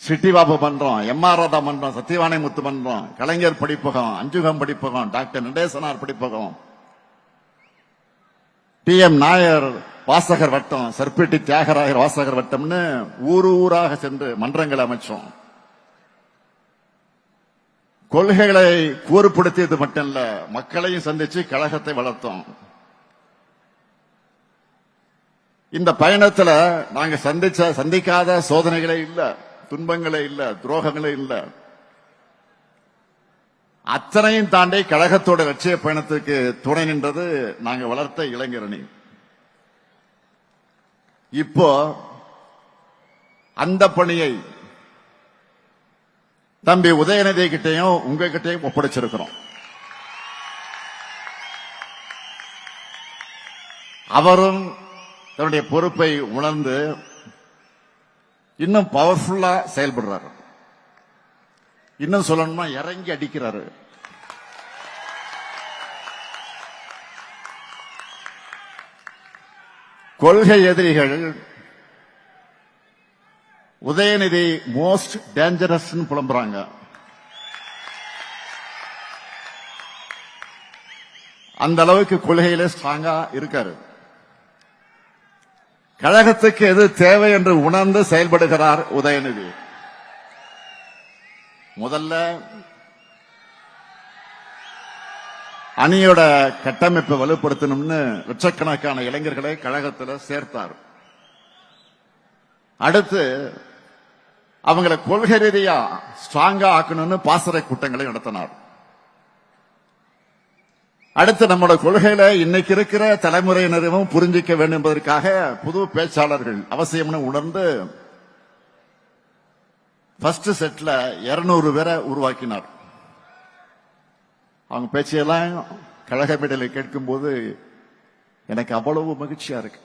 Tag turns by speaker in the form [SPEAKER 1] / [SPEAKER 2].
[SPEAKER 1] City Babu பண்றோம், MR Radha பண்றோம், சத்தியவாணி முத்து பண்றோம், கலைஞர் படிப்பகம், அஞ்சுகம் படிப்பகம், டாக்டர் நடேசனார் படிப்பகம், டி.எம். நாயர் வாசகர் வட்டம், சர்பிட்டி தியாகராயர் வாசகர் வட்டம்னு ஊராக சென்று மன்றங்களை அமைச்சோம். கொள்கைகளை கூறுபடுத்தியது மட்டும் இல்ல, மக்களையும் சந்திச்சு கழகத்தை வளர்த்தோம். இந்த பயணத்துல நாங்க சந்திக்காத சோதனைகளே இல்ல, துன்பங்களே இல்ல, துரோகங்களே இல்ல. அத்தனையும் தாண்டி கழகத்தோட லட்சிய பயணத்துக்கு துணை நின்றது நாங்க வளர்த்த இளைஞரணி. இப்போ அந்த பணியை தம்பி உதயநிதி கிட்டையும் உங்ககிட்டையும் ஒப்படைச்சிருக்கிறோம். அவரும் தன்னுடைய பொறுப்பை உணர்ந்து இன்னும் பவர்ஃபுல்லா செயல்படுறாரு. இன்னும் சொல்லணும்னா இறங்கி அடிக்கிறாரு. கொள்கை எதிரிகள் உதயநிதி மோஸ்ட் டேஞ்சரஸ் புலம்புறாங்க. அந்த அளவுக்கு கொள்கையில ஸ்ட்ராங்கா இருக்காரு. கழகத்துக்கு எது தேவை என்று உணர்ந்து செயல்படுகிறார் உதயநிதி. முதல்ல அணியோட கட்டமைப்பை வலுப்படுத்தணும்னு லட்சக்கணக்கான இளைஞர்களை கழகத்தில் சேர்த்தார். அடுத்து அவங்களை கொள்கை ரீதியா ஸ்ட்ராங்கா ஆக்கணும்னு பாசறை கூட்டங்களை நடத்தினார். அடுத்து நம்மளோட கொள்கையில இன்னைக்கு இருக்கிற தலைமுறையினரும் புரிஞ்சிக்க வேண்டும் என்பதற்காக புது பேச்சாளர்கள் அவசியம்னு உணர்ந்து ஃபர்ஸ்ட் செட்ல 200 பேரை உருவாக்கினார். அவங்க பேச்சையெல்லாம் கழக மேடையில் கேட்கும் போது எனக்கு அவ்வளவு மகிழ்ச்சியா இருக்கு.